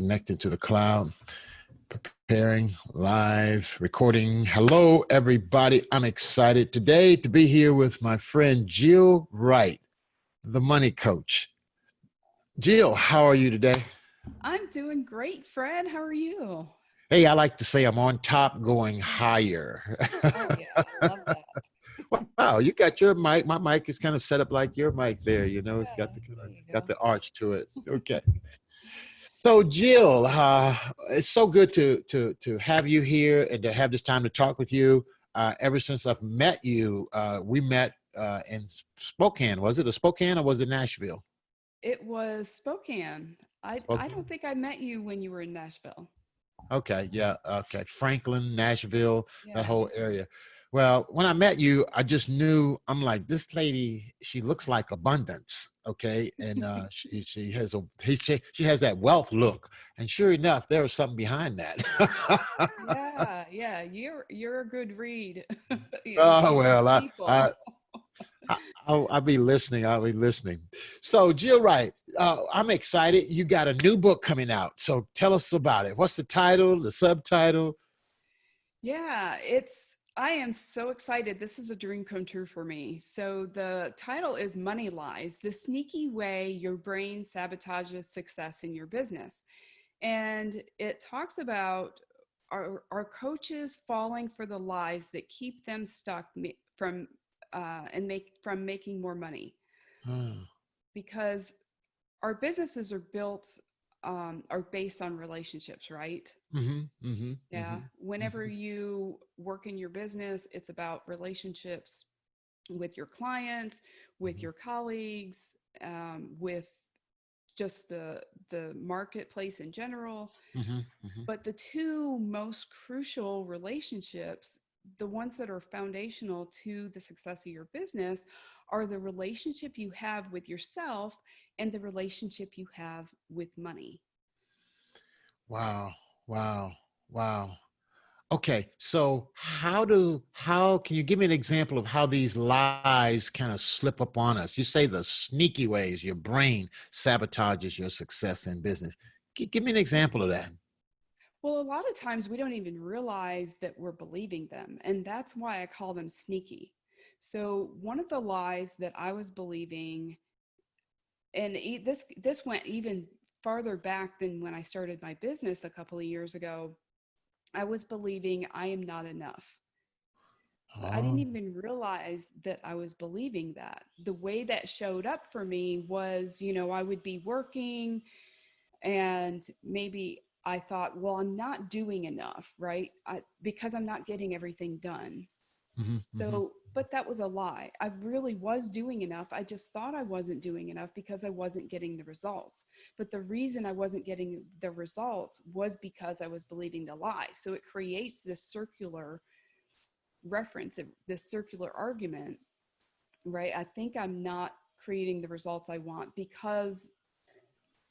connected to the cloud, preparing, live, recording. Hello, everybody. I'm excited today to be here with my friend Jill Wright, the money coach. Jill, how are you today? I'm doing great, Fred. How are you? Hey, I like to say I'm on top going higher. Oh yeah, I love that. Wow, you got your mic. My mic is kind of set up like your mic there. You know, it's Yeah, got the kind there of you got go. the arch to it. Okay. So Jill, it's so good to have you here and to have this time to talk with you. Ever since I've met you, we met in Spokane. Was it a Spokane or was it Nashville? It was Spokane. I don't Spokane. think I met you when you were in Nashville. Okay, yeah, okay. Franklin, Nashville, that Yeah. whole area. Well, when I met you, I just knew I'm like this lady. She looks like abundance, okay, and she has she has that wealth look, and sure enough, there was something behind that. Yeah, yeah. You're a good read Oh of well, people. I'll be listening. I'll be listening. So, Jill Wright, I'm excited. You got a new book coming out. So, tell us about it. What's the title? The subtitle? Yeah, I am so excited. This is a dream come true for me. So the title is Money Lies, the sneaky way your brain sabotages success in your business. And it talks about our coaches falling for the lies that keep them stuck from and make from making more money, Hmm. because our businesses are built are based on relationships, right? Mm-hmm. Mm-hmm. Yeah. Whenever Mm-hmm. you work in your business, it's about relationships with your clients, with Mm-hmm. your colleagues, with just the marketplace in general. Mm-hmm. Mm-hmm. But the two most crucial relationships, the ones that are foundational to the success of your business, are the relationship you have with yourself and the relationship you have with money. Wow. Wow. Wow. Okay, so how can you give me an example of how these lies kind of slip up on us? You say the sneaky ways your brain sabotages your success in business. Give me an example of that. Well, a lot of times we don't even realize that we're believing them. And that's why I call them sneaky. So, one of the lies that I was believing, and this went even farther back than when I started my business a couple of years ago, I was believing I am not enough. But I didn't Oh. even realize that I was believing that. The way that showed up for me was, I would be working and maybe I thought, well, I'm not doing enough, right? Because I'm not getting everything done. Hmm. Hmm. So, but that was a lie. I really was doing enough. I just thought I wasn't doing enough because I wasn't getting the results. But the reason I wasn't getting the results was because I was believing the lie. So it creates this circular reference, this circular argument, right? I think I'm not creating the results I want because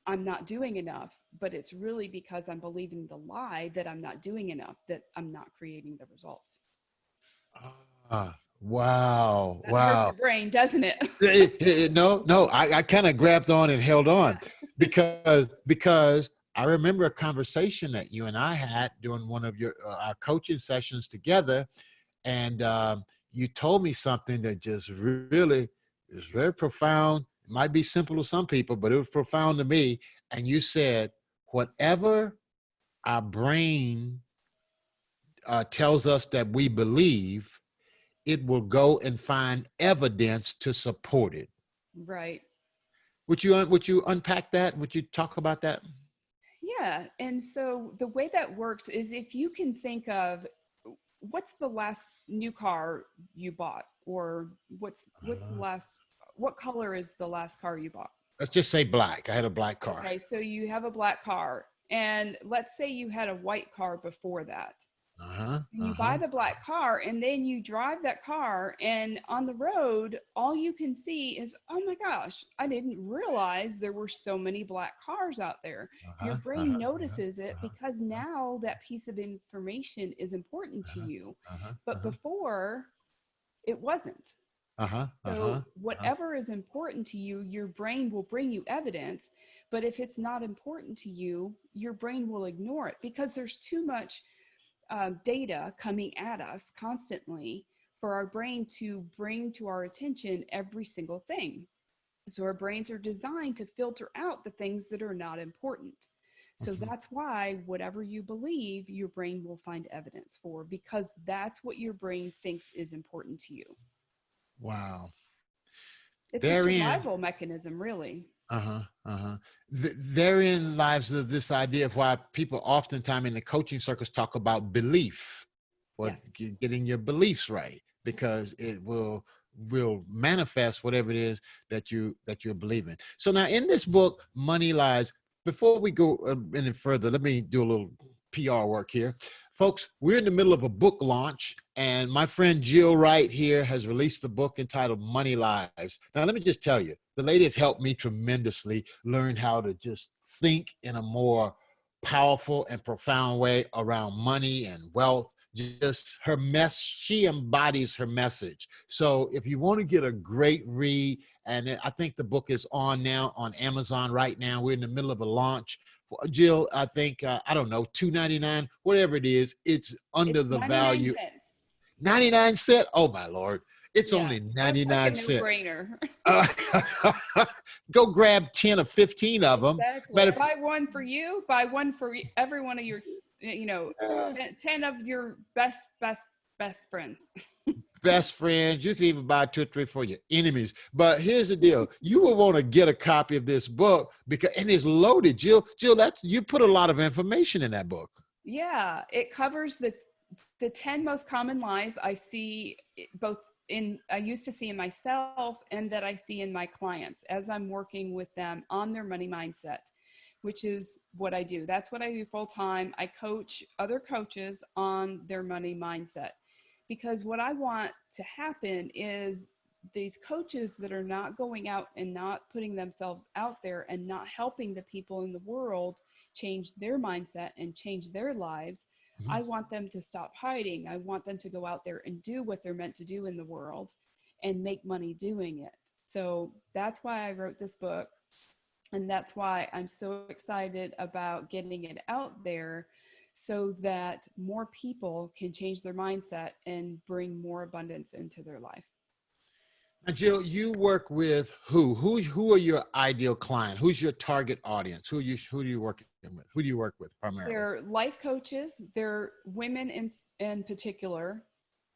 I'm not doing enough, but it's really because I'm believing the lie that I'm not doing enough, that I'm not creating the results. Ah, wow, That hurts wow. your brain, doesn't it? No, no, I kind of grabbed on and held on Yeah. because I remember a conversation that you and I had during one of your our coaching sessions together, and you told me something that just really is very profound. It might be simple to some people, but it was profound to me. And you said, whatever our brain tells us that we believe, it will go and find evidence to support it. Right. Would you unpack that? Would you talk about that? Yeah. And so the way that works is if you can think of what's the last new car you bought, or what's the last what color is the last car you bought? Let's just say black. I had a black car. Okay, so you have a black car, and let's say you had a white car before that. Uh huh. And Uh you buy huh. the black car, and then you drive that car, and on the road, all you can see is, oh my gosh, I didn't realize there were so many black cars out there. Uh Your huh. Uh brain huh. notices it Uh huh. because now that piece of information is important to you. Uh huh. Uh But huh. before, it wasn't. Uh huh. Uh So, huh. Uh huh. whatever is important to you, your brain will bring you evidence. But if it's not important to you, your brain will ignore it because there's too much data coming at us constantly for our brain to bring to our attention every single thing. So our brains are designed to filter out the things that are not important. So Mhm. that's why whatever you believe, your brain will find evidence for, because that's what your brain thinks is important to you. Wow. It's a Therein, survival mechanism, really. uh-huh, uh-huh. Therein lies this idea of why people oftentimes in the coaching circles talk about belief, or Yes. getting your beliefs right, because it will manifest whatever it is that you're believing. So now in this book, Money Lies, before we go any further, let me do a little PR work here. Folks, we're in the middle of a book launch, and my friend Jill Wright here has released the book entitled Money Lives. Now, let me just tell you, the lady has helped me tremendously learn how to just think in a more powerful and profound way around money and wealth. Just her mess, she embodies her message. So if you want to get a great read, and I think the book is on now on Amazon right now. We're in the middle of a launch. Jill, I think I don't know, $2.99, whatever it is, it's under It's the 99 value. cents. 99 cents. Oh my Lord. It's Yeah. only That's like a 99 cents. no-brainer. Uh, go grab 10 or 15 of them. Exactly. Matter of, Buy one for you, buy one for every one of your, you know, 10 of your best friends. best friends. You can even buy two or three for your enemies. But here's the deal: you will want to get a copy of this book because and it's loaded. Jill, that's you put a lot of information in that book. Yeah, it covers the 10 most common lies I see both in I used to see in myself and that I see in my clients as I'm working with them on their money mindset, which is what I do. That's what I do full time. I coach other coaches on their money mindset because what I want to happen is these coaches that are not going out and not putting themselves out there and not helping the people in the world change their mindset and change their lives. Mhm. I want them to stop hiding. I want them to go out there and do what they're meant to do in the world and make money doing it. So that's why I wrote this book. And that's why I'm so excited about getting it out there so that more people can change their mindset and bring more abundance into their life. Now, Jill, you work with who? Who are your ideal client? Who's your target audience? Who do you working with? Who do you work with primarily? They're life coaches, they're women in particular.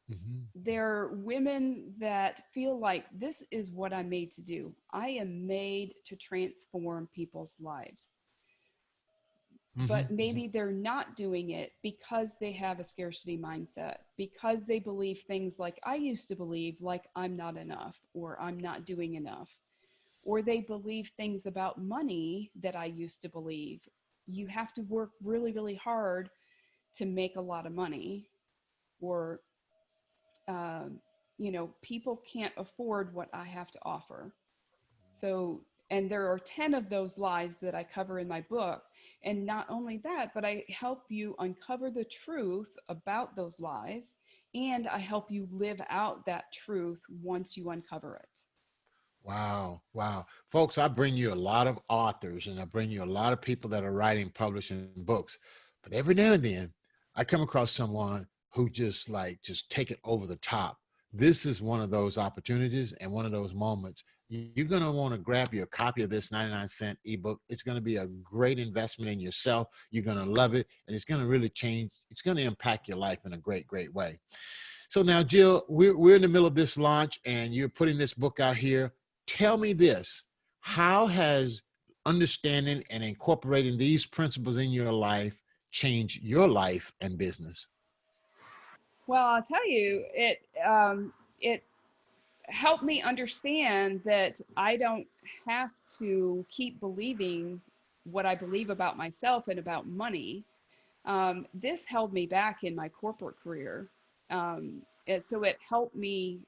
Hmm. They're women that feel like this is what I'm made to do. I am made to transform people's lives. Hmm. But maybe they're not doing it because they have a scarcity mindset, because they believe things like I used to believe, like I'm not enough or I'm not doing enough. Or they believe things about money that I used to believe. You have to work really, really hard to make a lot of money, or um, people can't afford what I have to offer. So, and there are 10 of those lies that I cover in my book. And not only that, but I help you uncover the truth about those lies, and I help you live out that truth once you uncover it. Wow, wow. Folks, I bring you a lot of authors and I bring you a lot of people that are writing, publishing books. But every now and then I come across someone who just take it over the top. This is one of those opportunities and one of those moments. You're going to want to grab your copy of this 99-cent ebook. It's going to be a great investment in yourself. You're going to love it and it's going to really change. It's going to impact your life in a great, great way. So now, Jill, we're in the middle of this launch and you're putting this book out here. Tell me this: how has understanding and incorporating these principles in your life changed your life and business? Well, I'll tell you, it helped me understand that I don't have to keep believing what I believe about myself and about money. This held me back in my corporate career. So it helped me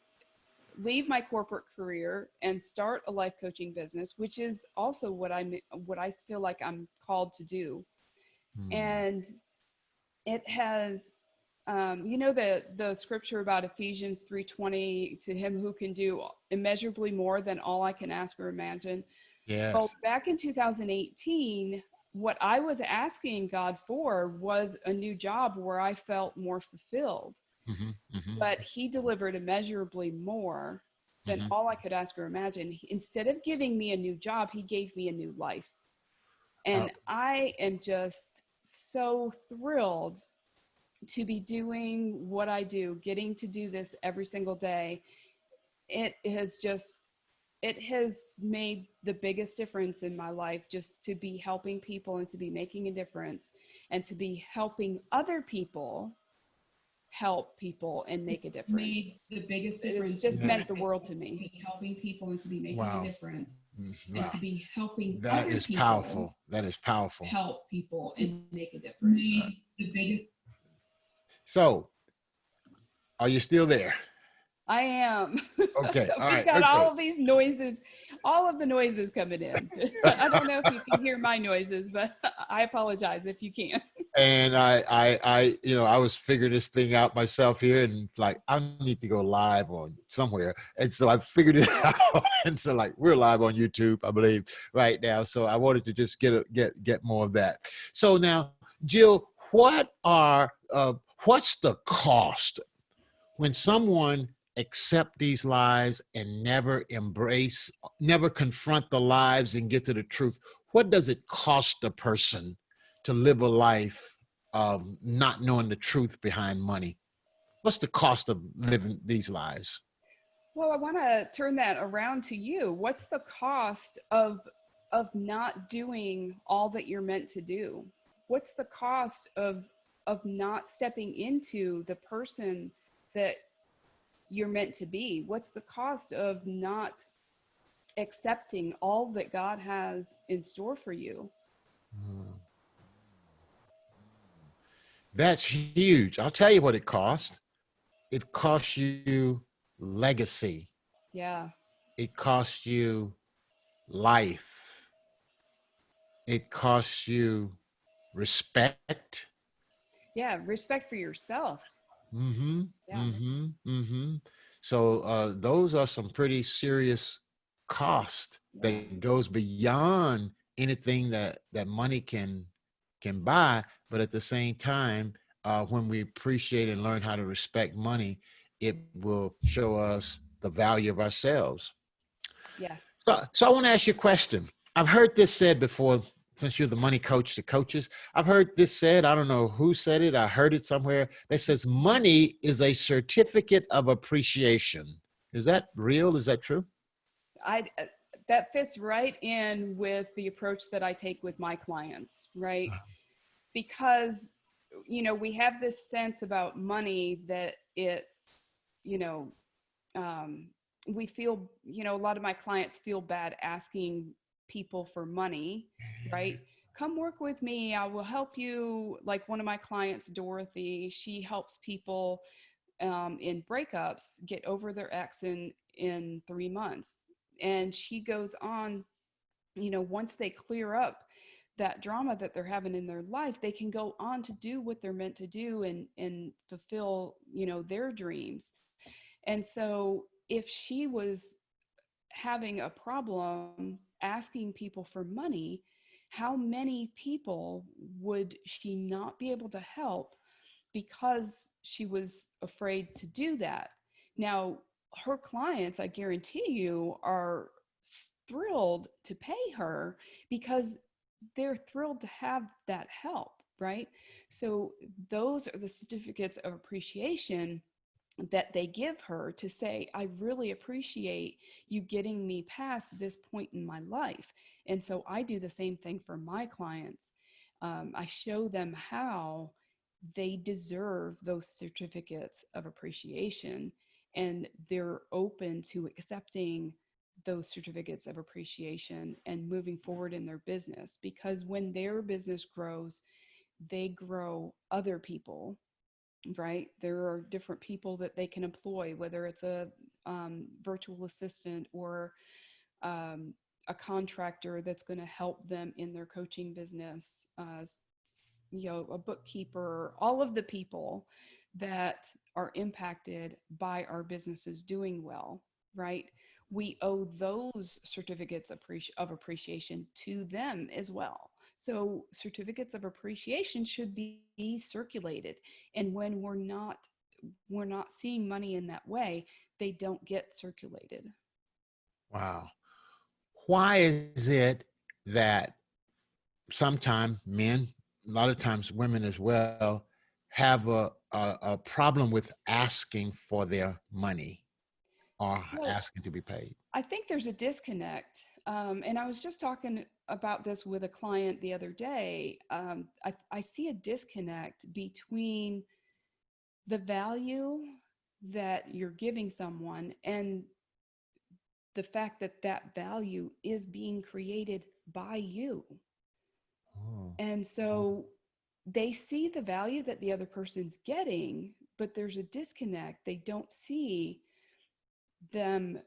leave my corporate career and start a life coaching business, which is also what I feel like I'm called to do. Hmm. And it has, the scripture about Ephesians 3:20, to him who can do immeasurably more than all I can ask or imagine. Yes. Well, back in 2018, what I was asking God for was a new job where I felt more fulfilled. Hmm. Hmm. But He delivered immeasurably more than Hmm. all I could ask or imagine. Instead of giving me a new job, He gave me a new life. Uh, And I am just so thrilled to be doing what I do, getting to do this every single day. It has just, it has made the biggest difference in my life, just to be helping people and to be making a difference and to be helping other people help people and make a It's difference. made the biggest It's difference just in yeah. my meant the life, world to me. be helping people and to be making a Wow. difference and Wow. to be helping That other is people powerful. That is powerful. help people and make a difference. Uh, Made the biggest. so, are you still there? I am. Okay. All We've right. got all Okay. of these noises, all of the noises coming in. I don't know if you can hear my noises, but I apologize if you can. And I was figuring this thing out myself here, and like I need to go live on somewhere, and so I figured it out, and so like we're live on YouTube, I believe, right now. So I wanted to just get more of that. So now, Jill, what's the cost when someone accept these lies and never confront the lies and get to the truth? What does it cost a person to live a life of not knowing the truth behind money? What's the cost of living these lies? Well, I want to turn that around to you. What's the cost of not doing all that you're meant to do? What's the cost of not stepping into the person that you're meant to be? What's the cost of not accepting all that God has in store for you? Hmm. That's huge. I'll tell you what it costs. It costs you legacy. Yeah. It costs you life. It costs you respect. Yeah, respect for yourself. Mm-hmm. Yeah. Mm-hmm. Mm-hmm. So those are some pretty serious cost Yeah. that goes beyond anything that money can buy. But at the same time, when we appreciate and learn how to respect money, it will show us the value of ourselves. Yes. So I want to ask you a question. I've heard this said before, since you're the money coach to coaches. I've heard this said, I don't know who said it, I heard it somewhere, that says money is a certificate of appreciation. Is that real? Is that true? I that fits right in with the approach that I take with my clients, right? Because we have this sense about money that it's, you know, um, we feel, a lot of my clients feel bad asking people for money, right? Come work with me. I will help you. Like one of my clients, Dorothy, she helps people in breakups get over their ex in 3 months. And she goes on, once they clear up that drama that they're having in their life, they can go on to do what they're meant to do and fulfill, their dreams. And so if she was having a problem asking people for money, how many people would she not be able to help because she was afraid to do that? Now, her clients, I guarantee you, are thrilled to pay her because they're thrilled to have that help, right? So, those are the certificates of appreciation that they give her to say, I really appreciate you getting me past this point in my life. And so I do the same thing for my clients. I show them how they deserve those certificates of appreciation, and they're open to accepting those certificates of appreciation and moving forward in their business, because when their business grows, they grow other people, right? There are different people that they can employ, whether it's a virtual assistant or um, a contractor that's going to help them in their coaching business, a bookkeeper, all of the people that are impacted by our businesses doing well, right? we owe those certificates of appreciation to them as well. So certificates of appreciation should be circulated. And when we're not seeing money in that way, they don't get circulated. Wow. Why is it that sometimes men, a lot of times women as well, have a problem with asking for their money or Well, asking to be paid? I think there's a disconnect. And I was just talking about this with a client the other day. I see a disconnect between the value that you're giving someone and the fact that that value is being created by you. Oh, And so they see the value that the other person's getting, but there's a disconnect. They don't see them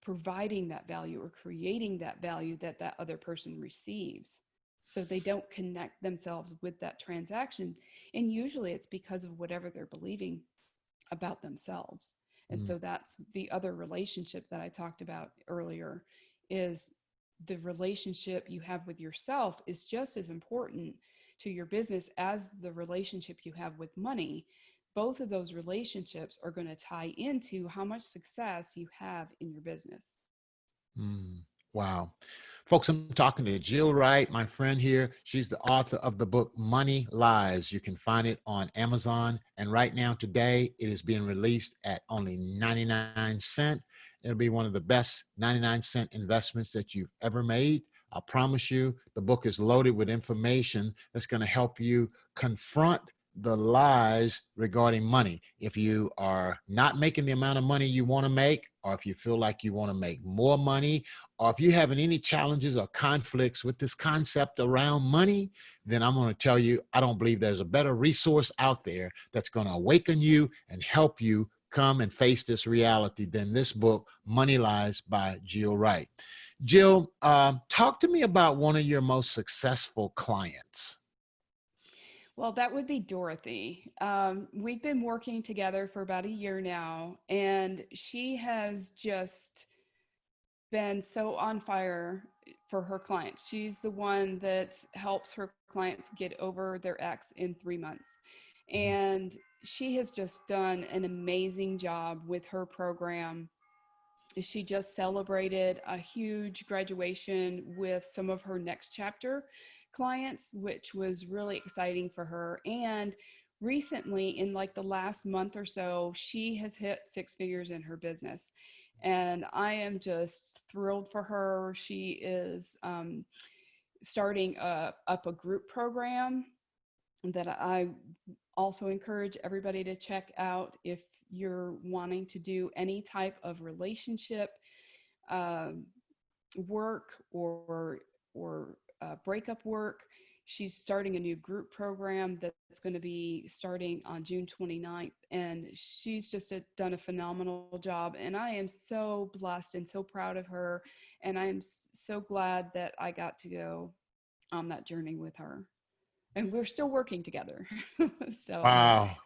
providing that value or creating that value that that other person receives. So they don't connect themselves with that transaction. And usually it's because of whatever they're believing about themselves. And mm, so that's the other relationship that I talked about earlier, is the relationship you have with yourself is just as important to your business as the relationship you have with money. Both of those relationships are going to tie into how much success you have in your business. mm. Wow. Folks, I'm talking to Jill Wright, my friend here. She's the author of the book Money Lies. You can find it on Amazon. And right now, today, it is being released at only 99 cents. It'll be one of the best 99-cent investments that you've ever made. I promise you, the book is loaded with information that's going to help you confront the lies regarding money. If you are not making the amount of money you want to make, or if you feel like you want to make more money, or if you're having any challenges or conflicts with this concept around money, then I'm going to tell you, I don't believe there's a better resource out there that's going to awaken you and help you come and face this reality than this book, Money Lies by Jill Wright. Jill, talk to me about one of your most successful clients. Well, that would be Dorothy. We've been working together for about a year now, and she has just been so on fire for her clients. She's the one that helps her clients get over their ex in 3 months. And she has just done an amazing job with her program. She just celebrated a huge graduation with some of her next chapter clients, which was really exciting for her. And recently, in like the last month or so, she has hit six figures in her business. And I am just thrilled for her. She is starting up a group program that I also encourage everybody to check out if you're wanting to do any type of relationship um, work or breakup work. She's starting a new group program that's going to be starting on June 29th. And she's just done a phenomenal job. And I am so blessed and so proud of her. And I am so glad that I got to go on that journey with her. And we're still working together. So Wow.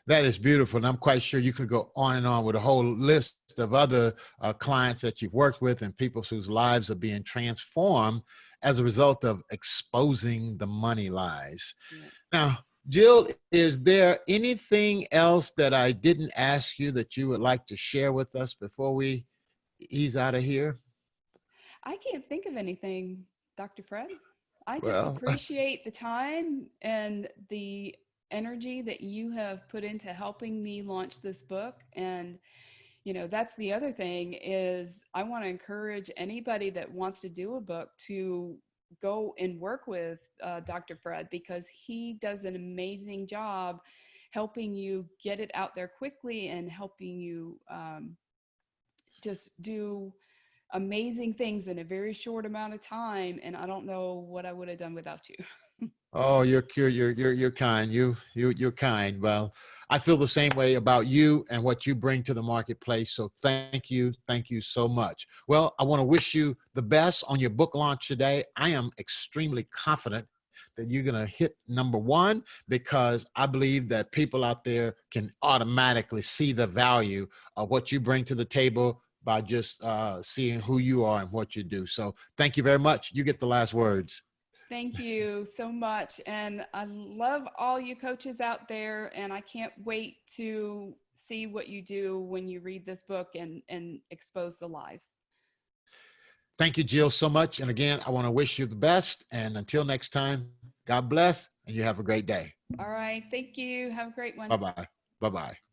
That is beautiful. And I'm quite sure you could go on and on with a whole list of other clients that you've worked with and people whose lives are being transformed as a result of exposing the money lies. yeah. Now, Jill, is there anything else that I didn't ask you that you would like to share with us before we ease out of here? I can't think of anything, Dr. Fred. I just Well, appreciate the time and the energy that you have put into helping me launch this book. And, you know, that's the other thing is I want to encourage anybody that wants to do a book to go and work with Dr. Fred, because he does an amazing job helping you get it out there quickly and helping you just do amazing things in a very short amount of time. And I don't know what I would have done without you. oh, you're kind. You're kind. Well, I feel the same way about you and what you bring to the marketplace. So thank you so much. Well, I want to wish you the best on your book launch today. I am extremely confident that you're going to hit number one, because I believe that people out there can automatically see the value of what you bring to the table by just seeing who you are and what you do. So thank you very much. You get the last words. Thank you so much. And I love all you coaches out there. And I can't wait to see what you do when you read this book and expose the lies. Thank you, Jill, so much. And again, I want to wish you the best. And until next time, God bless, and you have a great day. All right. Thank you. Have a great one. Bye-bye. Bye-bye.